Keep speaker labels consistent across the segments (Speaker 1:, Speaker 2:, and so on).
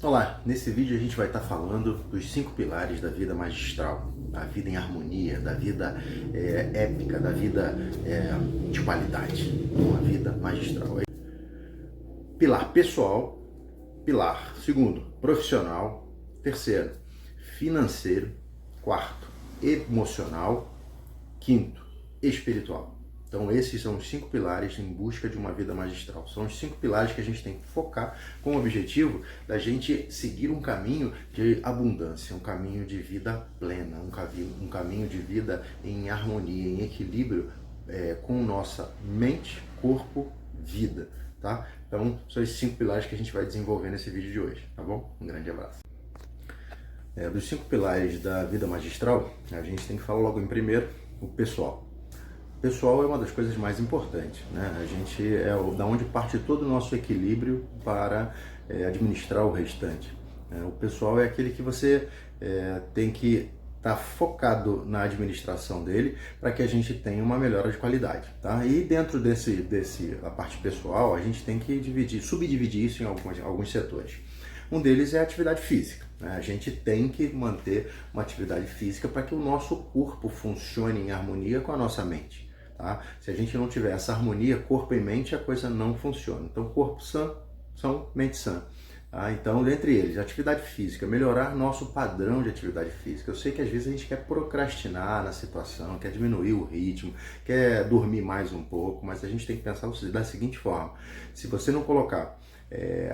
Speaker 1: Olá, nesse vídeo a gente vai estar falando dos 5 pilares da vida magistral, da vida em harmonia, da vida épica, da vida de qualidade, uma vida magistral. Pilar pessoal, pilar segundo, profissional, terceiro, financeiro, quarto, emocional, quinto, espiritual. Então esses são os 5 pilares em busca de uma vida magistral. São os 5 pilares que a gente tem que focar com o objetivo da gente seguir um caminho de abundância, um caminho de vida plena, um caminho de vida em harmonia, em equilíbrio com nossa mente, corpo, vida, tá? Então são esses 5 pilares que a gente vai desenvolver nesse vídeo de hoje, tá bom? Um grande abraço. Dos 5 pilares da vida magistral, a gente tem que falar logo em primeiro, o pessoal. Pessoal é uma das coisas mais importantes, né? A gente da onde parte todo o nosso equilíbrio para administrar o restante. O pessoal é aquele que você tem que estar focado na administração dele para que a gente tenha uma melhora de qualidade, tá? E dentro a parte pessoal, a gente tem que subdividir isso em alguns setores. Um deles é a atividade física. A gente tem que manter uma atividade física para que o nosso corpo funcione em harmonia com a nossa mente. Tá? Se a gente não tiver essa harmonia, corpo e mente, a coisa não funciona. Então, corpo sã, mente sã. Tá? Então, dentre eles, atividade física, melhorar nosso padrão de atividade física. Eu sei que às vezes a gente quer procrastinar na situação, quer diminuir o ritmo, quer dormir mais um pouco, mas a gente tem que pensar da seguinte forma: se você não colocar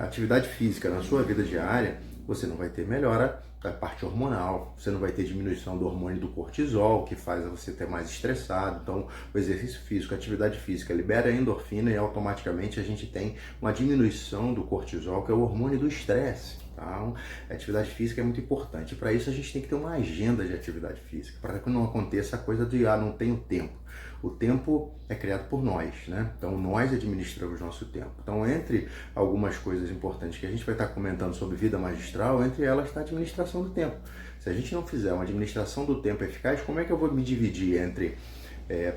Speaker 1: atividade física na sua vida diária, você não vai ter melhora da parte hormonal, você não vai ter diminuição do hormônio do cortisol, que faz você ter mais estressado. Então, o exercício físico, a atividade física libera a endorfina e automaticamente a gente tem uma diminuição do cortisol, que é o hormônio do estresse. Então, a atividade física é muito importante. Para isso, a gente tem que ter uma agenda de atividade física, para que não aconteça a coisa de, não tenho tempo. O tempo é criado por nós, né? Então, nós administramos nosso tempo. Então, entre algumas coisas importantes que a gente vai estar comentando sobre vida magistral, entre elas está a administração do tempo. Se a gente não fizer uma administração do tempo eficaz, como é que eu vou me dividir entre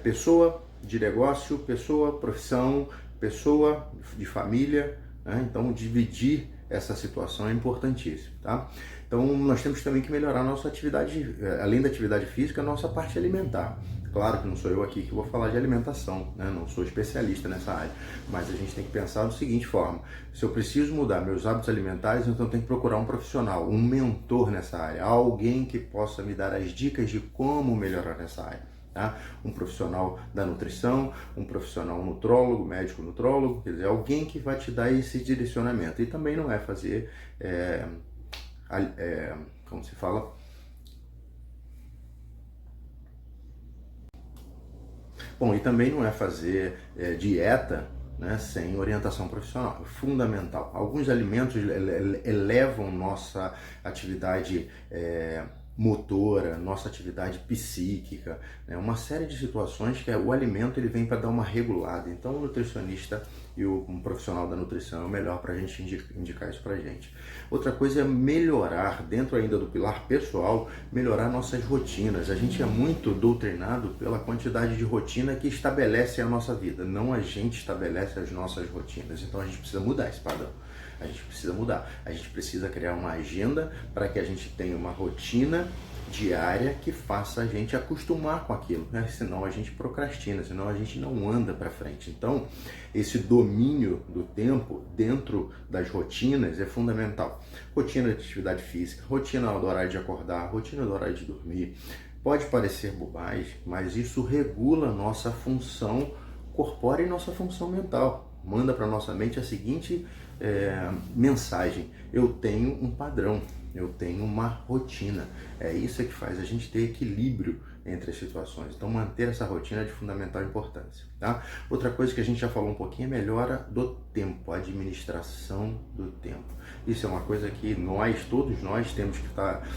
Speaker 1: pessoa de negócio, pessoa, profissão, pessoa de família, né? Então, dividir essa situação é importantíssimo, tá? Então, nós temos também que melhorar a nossa atividade, além da atividade física, a nossa parte alimentar. Claro que não sou eu aqui que vou falar de alimentação, né? Não sou especialista nessa área, mas a gente tem que pensar da seguinte forma: se eu preciso mudar meus hábitos alimentares, então eu tenho que procurar um profissional, um mentor nessa área, alguém que possa me dar as dicas de como melhorar nessa área. Tá? Um profissional da nutrição, um profissional nutrólogo, médico nutrólogo, quer dizer, alguém que vai te dar esse direcionamento. E também não é fazer, como se fala? Bom, e também não é fazer dieta, né, sem orientação profissional. É fundamental. Alguns alimentos elevam nossa atividade motora, nossa atividade psíquica, né? Uma série de situações que o alimento ele vem para dar uma regulada. Então o nutricionista e um profissional da nutrição é o melhor para a gente indicar isso para a gente. Outra coisa é melhorar, dentro ainda do pilar pessoal, melhorar nossas rotinas. A gente é muito doutrinado pela quantidade de rotina que estabelece a nossa vida, não a gente estabelece as nossas rotinas. Então a gente precisa mudar esse padrão. A gente precisa mudar, a gente precisa criar uma agenda para que a gente tenha uma rotina diária que faça a gente acostumar com aquilo, né? Senão a gente procrastina, senão a gente não anda para frente. Então, esse domínio do tempo dentro das rotinas é fundamental. Rotina de atividade física, rotina do horário de acordar, rotina do horário de dormir. Pode parecer bobagem, mas isso regula nossa função corpórea e nossa função mental. Manda para nossa mente a seguinte mensagem: eu tenho um padrão, eu tenho uma rotina. É isso que faz a gente ter equilíbrio entre as situações. Então, manter essa rotina é de fundamental importância, tá? Outra coisa que a gente já falou um pouquinho é melhora do tempo, a administração do tempo. Isso é uma coisa que todos nós temos que estar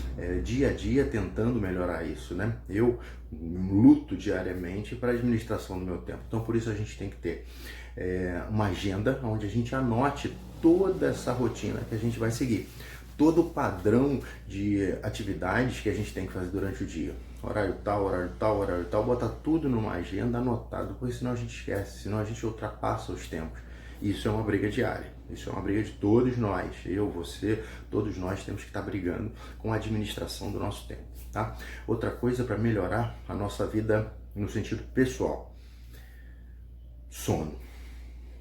Speaker 1: dia a dia tentando melhorar isso, né? Eu luto diariamente para a administração do meu tempo. Então, por isso a gente tem que ter uma agenda onde a gente anote toda essa rotina que a gente vai seguir, todo o padrão de atividades que a gente tem que fazer durante o dia. Horário tal, horário tal, horário tal, bota tudo numa agenda anotado, porque senão a gente esquece, senão a gente ultrapassa os tempos. Isso é uma briga diária. Isso é uma briga de todos nós, eu, você, todos nós temos que estar brigando com a administração do nosso tempo, tá? Outra coisa para melhorar a nossa vida no sentido pessoal: sono.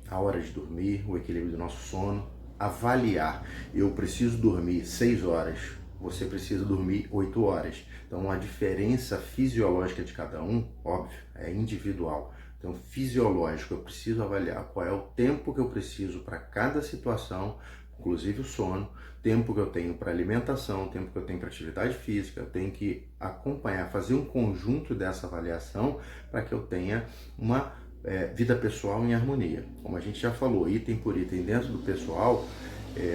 Speaker 1: A hora de dormir, o equilíbrio do nosso sono, avaliar. Eu preciso dormir 6 horas, você precisa dormir 8 horas. Então a diferença fisiológica de cada um, óbvio, é individual. Então, fisiológico, eu preciso avaliar qual é o tempo que eu preciso para cada situação, inclusive o sono, tempo que eu tenho para alimentação, tempo que eu tenho para atividade física. Eu tenho que acompanhar, fazer um conjunto dessa avaliação para que eu tenha uma vida pessoal em harmonia. Como a gente já falou, item por item, dentro do pessoal,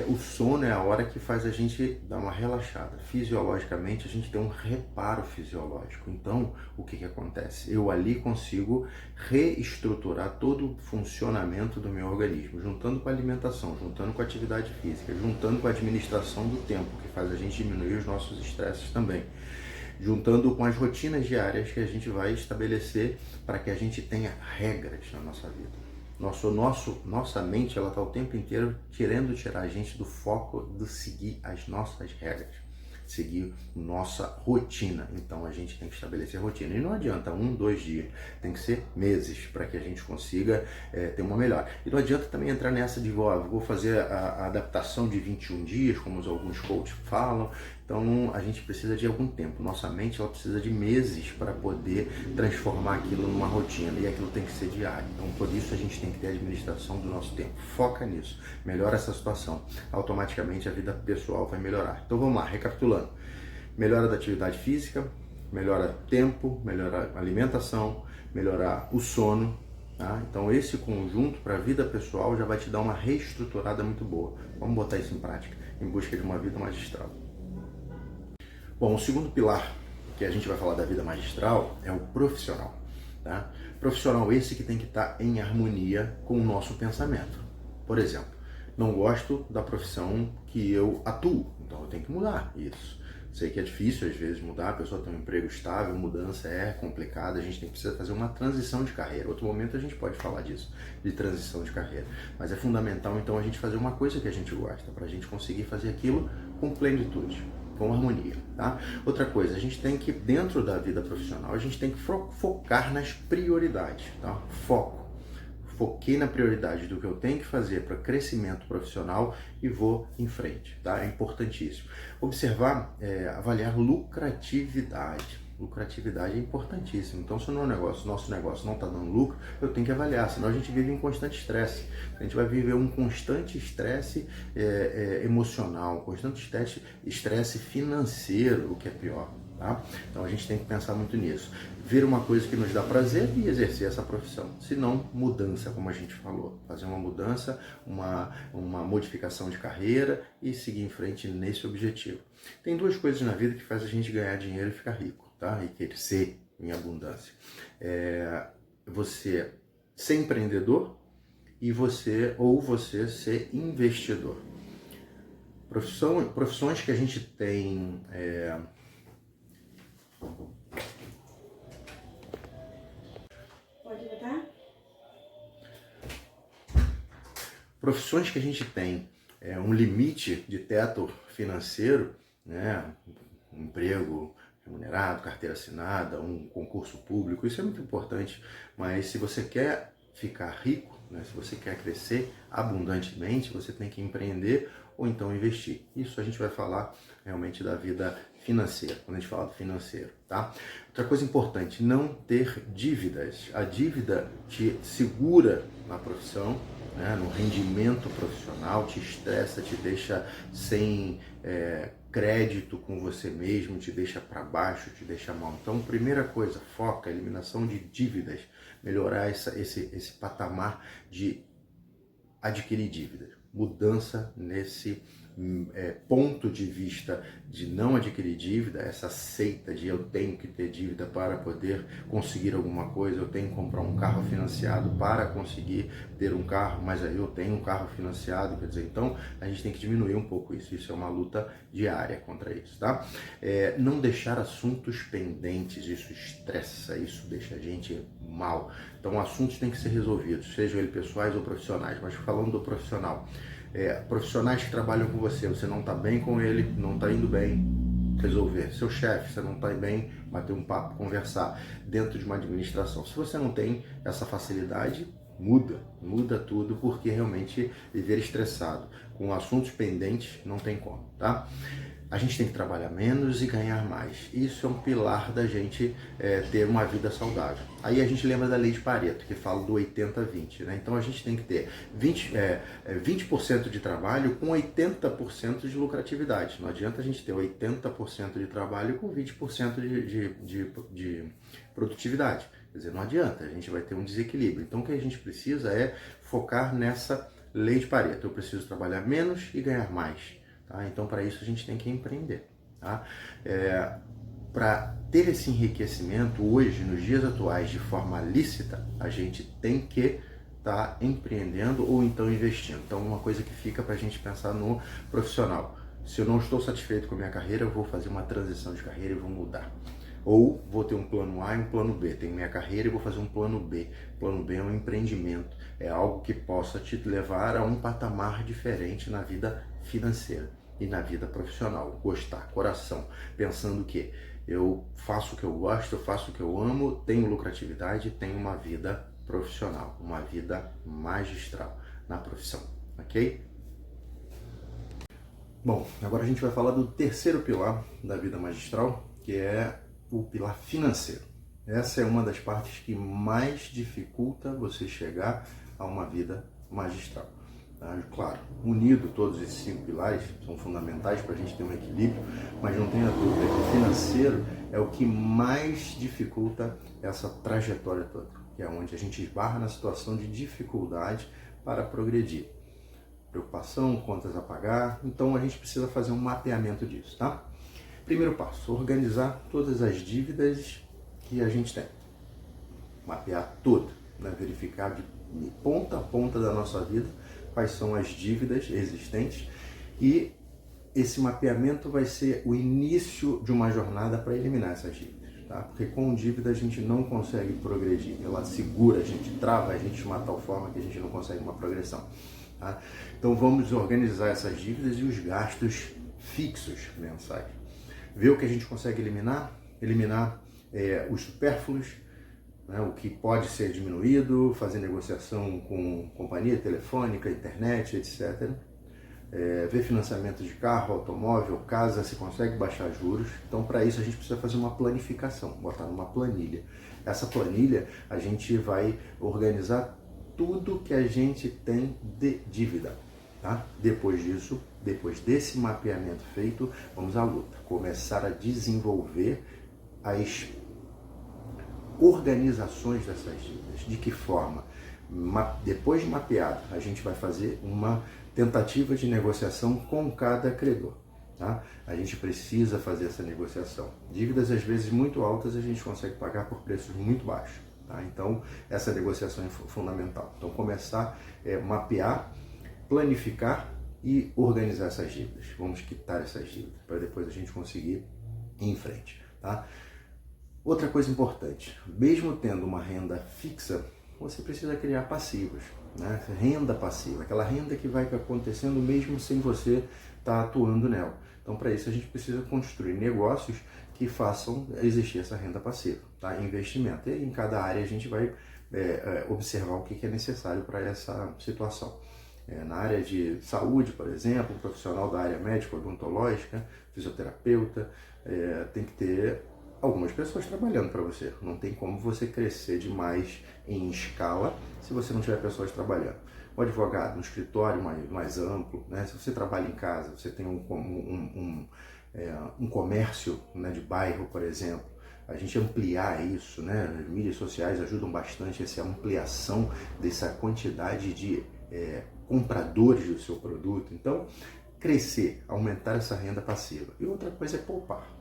Speaker 1: o sono é a hora que faz a gente dar uma relaxada. Fisiologicamente, a gente tem um reparo fisiológico. Então, o que acontece? Eu ali consigo reestruturar todo o funcionamento do meu organismo, juntando com a alimentação, juntando com a atividade física, juntando com a administração do tempo, que faz a gente diminuir os nossos estresses também, juntando com as rotinas diárias que a gente vai estabelecer para que a gente tenha regras na nossa vida. Nossa mente, ela está o tempo inteiro querendo tirar a gente do foco de seguir as nossas regras, seguir nossa rotina. Então a gente tem que estabelecer rotina. E não adianta 1, 2 dias, tem que ser meses para que a gente consiga ter uma melhora. E não adianta também entrar nessa de vou fazer a adaptação de 21 dias, como alguns coaches falam. Então a gente precisa de algum tempo. Nossa mente, ela precisa de meses para poder transformar aquilo numa rotina, e aquilo tem que ser diário. Então por isso a gente tem que ter a administração do nosso tempo. Foca nisso, melhora essa situação, automaticamente a vida pessoal vai melhorar. Então vamos lá, recapitulando: melhora da atividade física, melhora tempo, melhora a alimentação, melhorar o sono, tá? Então esse conjunto para a vida pessoal já vai te dar uma reestruturada muito boa. Vamos botar isso em prática, em busca de uma vida magistral. Bom, o segundo pilar que a gente vai falar da vida magistral é o profissional, tá? Profissional esse que tem que estar em harmonia com o nosso pensamento. Por exemplo, não gosto da profissão que eu atuo, então eu tenho que mudar isso. Sei que é difícil às vezes mudar, a pessoa tem um emprego estável, mudança é complicada, a gente precisa fazer uma transição de carreira. Outro momento a gente pode falar disso, de transição de carreira. Mas é fundamental então a gente fazer uma coisa que a gente gosta, para a gente conseguir fazer aquilo com plenitude, com harmonia, tá? Outra coisa, a gente tem que, dentro da vida profissional, a gente tem que focar nas prioridades, tá? Foco. Foquei na prioridade do que eu tenho que fazer para crescimento profissional e vou em frente, tá? É importantíssimo. Observar, avaliar lucratividade. Lucratividade é importantíssimo. Então, se o nosso negócio não está dando lucro, eu tenho que avaliar, senão a gente vive em constante estresse. A gente vai viver um constante estresse emocional, um constante estresse financeiro, o que é pior. Tá? Então a gente tem que pensar muito nisso. Ver uma coisa que nos dá prazer e exercer essa profissão. Se não, mudança, como a gente falou. Fazer uma mudança, uma modificação de carreira e seguir em frente nesse objetivo. Tem 2 coisas na vida que faz a gente ganhar dinheiro e ficar rico, tá? E crescer em abundância. Você ser empreendedor e você ser investidor. Profissões que a gente tem...
Speaker 2: Pode botar?
Speaker 1: Profissões que a gente tem um limite de teto financeiro, né? Um emprego remunerado, carteira assinada, um concurso público, isso é muito importante, mas se você quer ficar rico, né? Se você quer crescer abundantemente, você tem que empreender ou então investir. Isso a gente vai falar realmente da vida financeira, quando a gente fala do financeiro, tá? Outra coisa importante, não ter dívidas. A dívida te segura na profissão, né, no rendimento profissional, te estressa, te deixa sem crédito com você mesmo, te deixa para baixo, te deixa mal. Então, primeira coisa, foca, eliminação de dívidas, melhorar esse patamar de adquirir dívidas, mudança nesse ponto de vista de não adquirir dívida, essa seita de eu tenho que ter dívida para poder conseguir alguma coisa, eu tenho que comprar um carro financiado para conseguir ter um carro, mas aí eu tenho um carro financiado, quer dizer, então a gente tem que diminuir um pouco isso é uma luta diária contra isso, tá? Não deixar assuntos pendentes, isso estressa, isso deixa a gente mal, então assuntos têm que ser resolvidos, sejam eles pessoais ou profissionais, mas falando do profissional, Profissionais que trabalham com você não está bem com ele, não está indo bem, resolver. Seu chefe, você não está bem, bater um papo, conversar dentro de uma administração. Se você não tem essa facilidade, muda tudo, porque realmente viver estressado com assuntos pendentes não tem como, tá? A gente tem que trabalhar menos e ganhar mais. Isso é um pilar da gente ter uma vida saudável. Aí a gente lembra da lei de Pareto, que fala do 80-20, né? Então a gente tem que ter 20% de trabalho com 80% de lucratividade. Não adianta a gente ter 80% de trabalho com 20% de produtividade. Quer dizer, não adianta, a gente vai ter um desequilíbrio. Então o que a gente precisa é focar nessa lei de Pareto. Eu preciso trabalhar menos e ganhar mais. Tá? Então, para isso, a gente tem que empreender. Tá? Para ter esse enriquecimento hoje, nos dias atuais, de forma lícita, a gente tem que estar empreendendo ou então investindo. Então, uma coisa que fica para a gente pensar no profissional. Se eu não estou satisfeito com a minha carreira, eu vou fazer uma transição de carreira e vou mudar. Ou vou ter um plano A e um plano B. Tenho minha carreira e vou fazer um plano B. Plano B é um empreendimento. É algo que possa te levar a um patamar diferente na vida financeira e na vida profissional. Gostar, coração. Pensando que eu faço o que eu gosto, eu faço o que eu amo, tenho lucratividade, tenho uma vida profissional, uma vida magistral na profissão. Ok? Bom, agora a gente vai falar do terceiro pilar da vida magistral, que é o pilar financeiro. Essa é uma das partes que mais dificulta você chegar a uma vida magistral. Tá? Claro, unido todos esses 5 pilares são fundamentais para a gente ter um equilíbrio, mas não tenha dúvida que o financeiro é o que mais dificulta essa trajetória toda, que é onde a gente esbarra na situação de dificuldade para progredir. Preocupação, contas a pagar, então a gente precisa fazer um mapeamento disso, tá? Primeiro passo, organizar todas as dívidas que a gente tem. Mapear tudo, né? Verificar de ponta a ponta da nossa vida quais são as dívidas existentes, e esse mapeamento vai ser o início de uma jornada para eliminar essas dívidas, tá? Porque com dívida a gente não consegue progredir, ela segura, a gente trava a gente de uma tal forma que a gente não consegue uma progressão, tá? Então vamos organizar essas dívidas e os gastos fixos mensais. Ver o que a gente consegue eliminar os supérfluos, né, o que pode ser diminuído, fazer negociação com companhia telefônica, internet, etc. Ver financiamento de carro, automóvel, casa, se consegue baixar juros. Então, para isso, a gente precisa fazer uma planificação, botar numa planilha. Essa planilha, a gente vai organizar tudo que a gente tem de dívida. Tá? Depois disso, depois desse mapeamento feito, vamos à luta. Começar a desenvolver as organizações dessas dívidas. De que forma? Depois de mapeado, a gente vai fazer uma tentativa de negociação com cada credor. Tá? A gente precisa fazer essa negociação. Dívidas, às vezes, muito altas, a gente consegue pagar por preços muito baixos. Tá? Então, essa negociação é fundamental. Então, começar a mapear, planificar e organizar essas dívidas. Vamos quitar essas dívidas, para depois a gente conseguir ir em frente. Tá? Outra coisa importante, mesmo tendo uma renda fixa, você precisa criar passivos, né? Renda passiva, aquela renda que vai acontecendo mesmo sem você estar atuando nela. Então, para isso, a gente precisa construir negócios que façam existir essa renda passiva, tá? Investimento. E em cada área a gente vai observar o que é necessário para essa situação. Na área de saúde, por exemplo, um profissional da área médico-odontológica, fisioterapeuta, tem que ter algumas pessoas trabalhando para você. Não tem como você crescer demais em escala se você não tiver pessoas trabalhando. O advogado, um escritório mais amplo, né? Se você trabalha em casa, você tem um comércio, né, de bairro, por exemplo, a gente ampliar isso, né? As mídias sociais ajudam bastante essa ampliação dessa quantidade de compradores do seu produto. Então, crescer, aumentar essa renda passiva. E outra coisa é poupar.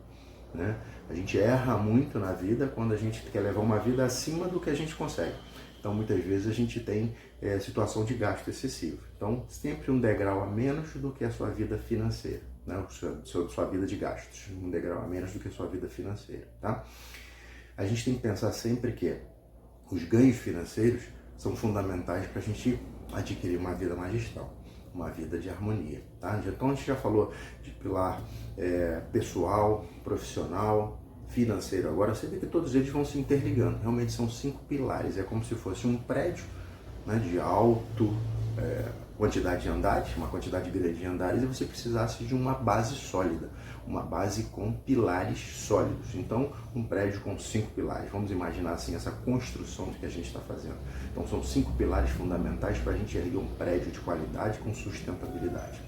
Speaker 1: Né? A gente erra muito na vida quando a gente quer levar uma vida acima do que a gente consegue. Então, muitas vezes a gente tem situação de gasto excessivo. Então, sempre um degrau a menos do que a sua vida financeira, né? Sua vida de gastos, um degrau a menos do que a sua vida financeira. Tá? A gente tem que pensar sempre que os ganhos financeiros são fundamentais para a gente adquirir uma vida magistral. uma vida de harmonia. Tá? Então a gente já falou de pilar pessoal, profissional, financeiro. Agora você vê que todos eles vão se interligando. Realmente são 5 pilares. É como se fosse um prédio, né, de alto quantidade de andares, uma quantidade grande de andares, e você precisasse de uma base sólida, uma base com pilares sólidos. Então, um prédio com 5 pilares. Vamos imaginar assim essa construção que a gente está fazendo. Então, são 5 pilares fundamentais para a gente erguer um prédio de qualidade com sustentabilidade.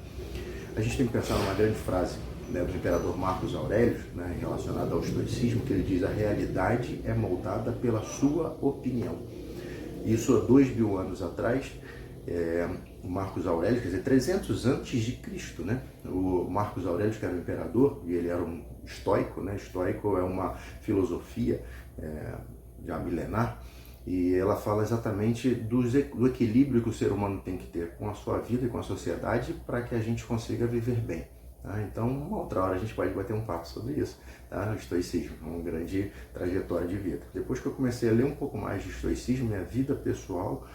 Speaker 1: A gente tem que pensar numa grande frase, né, do imperador Marcos Aurélio, né, relacionada ao estoicismo, que ele diz: a realidade é moldada pela sua opinião. Isso há 2.000 anos atrás, o Marcos Aurélio, quer dizer, 300 antes de Cristo, né? O Marcos Aurélio, que era um imperador, e ele era um estoico, né? Estoico é uma filosofia já milenar, e ela fala exatamente do equilíbrio que o ser humano tem que ter com a sua vida e com a sociedade para que a gente consiga viver bem. Tá? Então, uma outra hora a gente pode bater um papo sobre isso. Tá? O estoicismo é uma grande trajetória de vida. Depois que eu comecei a ler um pouco mais de estoicismo, minha vida pessoal,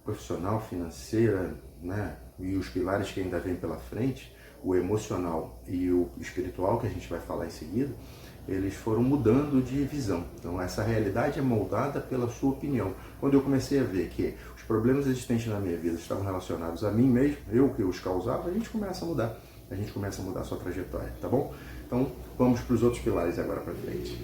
Speaker 1: profissional, financeira, né, e os pilares que ainda vêm pela frente, o emocional e o espiritual, que a gente vai falar em seguida, eles foram mudando de visão. Então essa realidade é moldada pela sua opinião. Quando eu comecei a ver que os problemas existentes na minha vida estavam relacionados a mim mesmo, eu que os causava, a gente começa a mudar. A gente começa a mudar a sua trajetória, tá bom? Então vamos para os outros pilares agora para frente.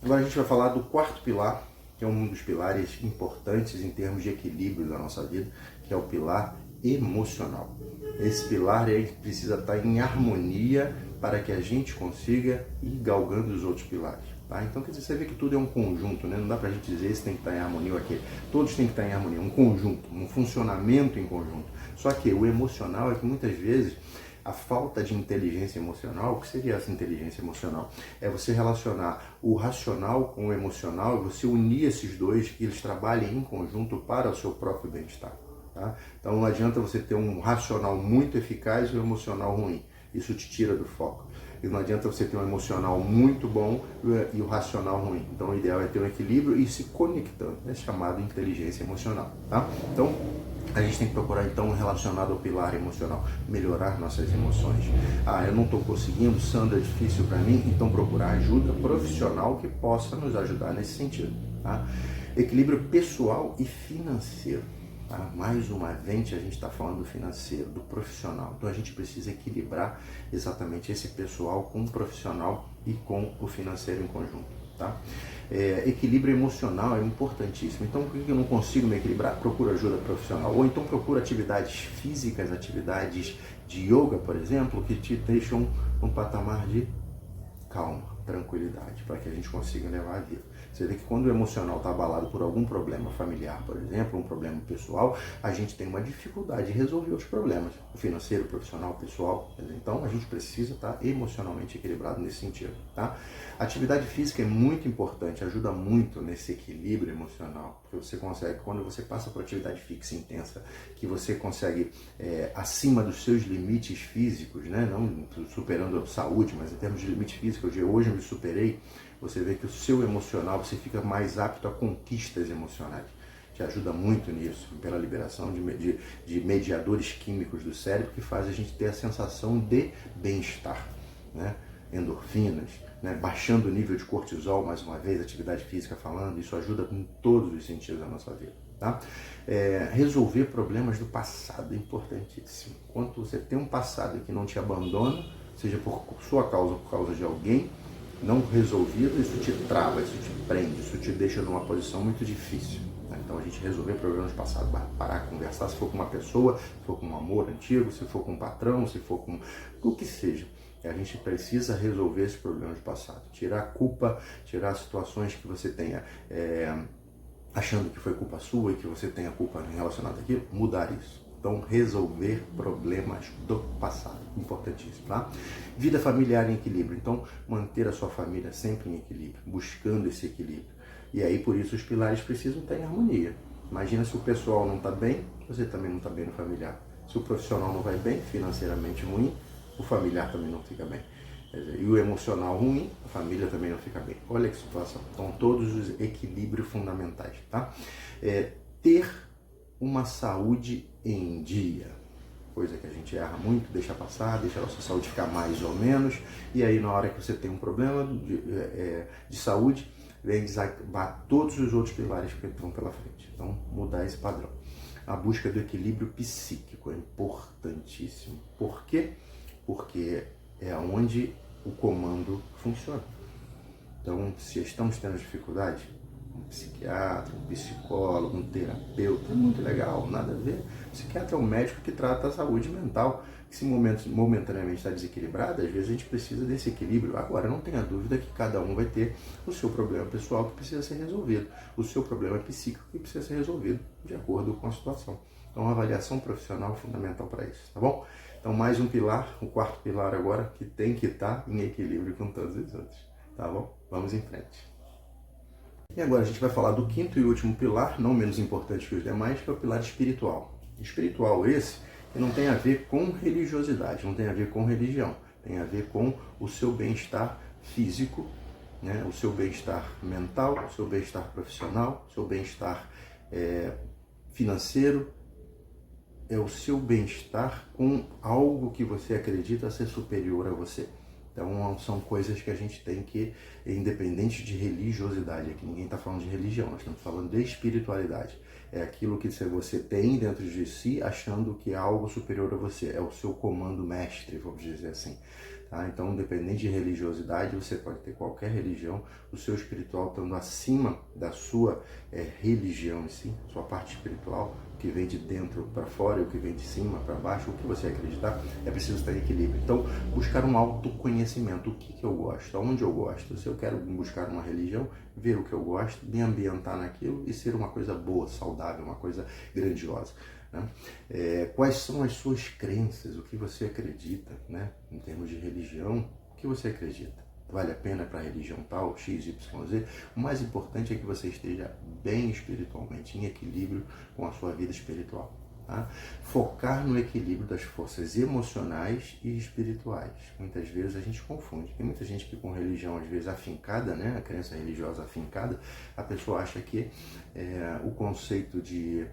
Speaker 1: Agora a gente vai falar do quarto pilar, que é um dos pilares importantes em termos de equilíbrio da nossa vida, que é o pilar emocional. Esse pilar ele precisa estar em harmonia para que a gente consiga ir galgando os outros pilares. Tá? Então, quer dizer, você vê que tudo é um conjunto, né? Não dá pra gente dizer esse tem que estar em harmonia ou aquele. Todos têm que estar em harmonia, um conjunto, um funcionamento em conjunto. Só que o emocional é que muitas vezes a falta de inteligência emocional, o que seria essa inteligência emocional? É você relacionar o racional com o emocional, você unir esses dois, que eles trabalhem em conjunto para o seu próprio bem-estar. Tá? Então não adianta você ter um racional muito eficaz e um emocional ruim. Isso te tira do foco. E não adianta você ter um emocional muito bom e o racional ruim. Então o ideal é ter um equilíbrio e se conectando. É chamado inteligência emocional. Tá? Então a gente tem que procurar então relacionado ao pilar emocional, melhorar nossas emoções. Ah, eu não estou conseguindo, Sandra, é difícil para mim, então procurar ajuda profissional que possa nos ajudar nesse sentido. Tá? Equilíbrio pessoal e financeiro. Tá? Mais uma vez a gente está falando do financeiro, do profissional. Então a gente precisa equilibrar exatamente esse pessoal com o profissional e com o financeiro em conjunto. Tá? Equilíbrio emocional é importantíssimo. Então por que eu não consigo me equilibrar? Procura ajuda profissional. Ou então procura atividades físicas, atividades de yoga, por exemplo, que te deixam num patamar de calma, tranquilidade, para que a gente consiga levar a vida. Você vê que quando o emocional está abalado por algum problema familiar, por exemplo, um problema pessoal, a gente tem uma dificuldade de resolver os problemas, o financeiro, o profissional, o pessoal. Então a gente precisa estar emocionalmente equilibrado nesse sentido. Tá? Atividade física é muito importante, ajuda muito nesse equilíbrio emocional, porque você consegue, quando você passa por atividade fixa intensa, que você consegue acima dos seus limites físicos, né? Não superando a saúde, mas em termos de limite físico, hoje eu me superei. Você vê que o seu emocional, você fica mais apto a conquistas emocionais. Te ajuda muito nisso, pela liberação de mediadores químicos do cérebro que faz a gente ter a sensação de bem-estar, né? Endorfinas, né? Baixando o nível de cortisol, mais uma vez, atividade física falando, isso ajuda em todos os sentidos da nossa vida. Tá? Resolver problemas do passado é importantíssimo. Quando você tem um passado que não te abandona, seja por sua causa ou por causa de alguém, não resolvido, isso te trava, isso te prende, isso te deixa numa posição muito difícil. Né? Então a gente resolver problemas do passado, parar, conversar, se for com uma pessoa, se for com um amor antigo, se for com um patrão, se for com o que seja. A gente precisa resolver esses problemas do passado, tirar a culpa, tirar as situações que você tenha achando que foi culpa sua e que você tenha culpa relacionada àquilo, mudar isso. Então, resolver problemas do passado, importantíssimo, tá? Vida familiar em equilíbrio, então manter a sua família sempre em equilíbrio, buscando esse equilíbrio. E aí, por isso, os pilares precisam estar em harmonia. Imagina se o pessoal não está bem, você também não está bem no familiar. Se o profissional não vai bem, financeiramente ruim, o familiar também não fica bem. E o emocional ruim, a família também não fica bem. Olha que situação. Então, todos os equilíbrios fundamentais, tá? Ter uma saúde em dia. Coisa que a gente erra muito, deixa passar, deixa a nossa saúde ficar mais ou menos, e aí na hora que você tem um problema de saúde, vem desabar todos os outros pilares que estão pela frente. Então, mudar esse padrão. A busca do equilíbrio psíquico é importantíssimo. Por quê? Porque é onde o comando funciona. Então, se estamos tendo dificuldade, um psiquiatra, um psicólogo, um terapeuta, é muito legal, nada a ver. O psiquiatra é um médico que trata a saúde mental, que se momentaneamente está desequilibrada, às vezes a gente precisa desse equilíbrio. Agora, não tenha dúvida que cada um vai ter o seu problema pessoal que precisa ser resolvido, o seu problema psíquico que precisa ser resolvido de acordo com a situação. Então, a avaliação profissional é fundamental para isso, tá bom? Então, mais um pilar, o quarto pilar agora, que tem que estar em equilíbrio com todos os outros, tá bom? Vamos em frente. E agora a gente vai falar do quinto e último pilar, não menos importante que os demais, que é o pilar espiritual. Espiritual esse que não tem a ver com religiosidade, não tem a ver com religião, tem a ver com o seu bem-estar físico, né? O seu bem-estar mental, o seu bem-estar profissional, o seu bem-estar financeiro, é o seu bem-estar com algo que você acredita ser superior a você. Então, são coisas que a gente tem que, independente de religiosidade, aqui ninguém está falando de religião, nós estamos falando de espiritualidade. É aquilo que você tem dentro de si, achando que é algo superior a você, é o seu comando mestre, vamos dizer assim. Tá? Então, independente de religiosidade, você pode ter qualquer religião, o seu espiritual estando acima da sua religião em si, sua parte espiritual, o que vem de dentro para fora, o que vem de cima para baixo, o que você acreditar, é preciso estar em equilíbrio. Então, buscar um autoconhecimento, o que eu gosto, aonde eu gosto. Se eu quero buscar uma religião, ver o que eu gosto, me ambientar naquilo e ser uma coisa boa, saudável, uma coisa grandiosa. Né? Quais são as suas crenças, o que você acredita, né? Em termos de religião, o que você acredita? Vale a pena para a religião tal, X, Y, Z? O mais importante é que você esteja bem espiritualmente, em equilíbrio com a sua vida espiritual. Tá? Focar no equilíbrio das forças emocionais e espirituais. Muitas vezes a gente confunde. Tem muita gente que com religião, às vezes afincada, né? A crença religiosa afincada, a pessoa acha que o conceito de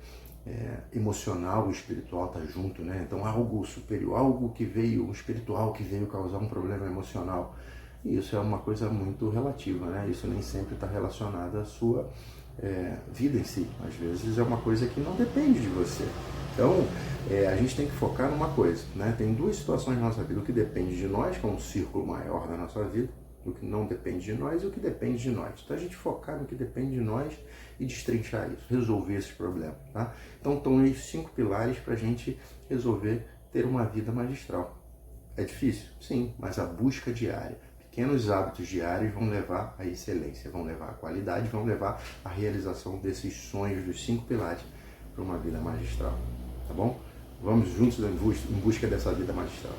Speaker 1: emocional e espiritual está junto, né? Então algo superior, algo que veio, um espiritual que veio causar um problema emocional. E isso é uma coisa muito relativa, né? Isso nem sempre está relacionado à sua vida em si. Às vezes é uma coisa que não depende de você. Então, a gente tem que focar numa coisa, né? Tem duas situações na nossa vida, o que depende de nós, que é um círculo maior da nossa vida, o que não depende de nós e o que depende de nós. Então, a gente focar no que depende de nós e destrinchar isso, resolver esses problemas, tá? Então, estão aí 5 pilares para a gente resolver ter uma vida magistral. É difícil? Sim, mas a busca diária, pequenos hábitos diários vão levar à excelência, vão levar à qualidade, vão levar à realização desses sonhos dos 5 pilares para uma vida magistral, tá bom? Vamos juntos em busca dessa vida magistral.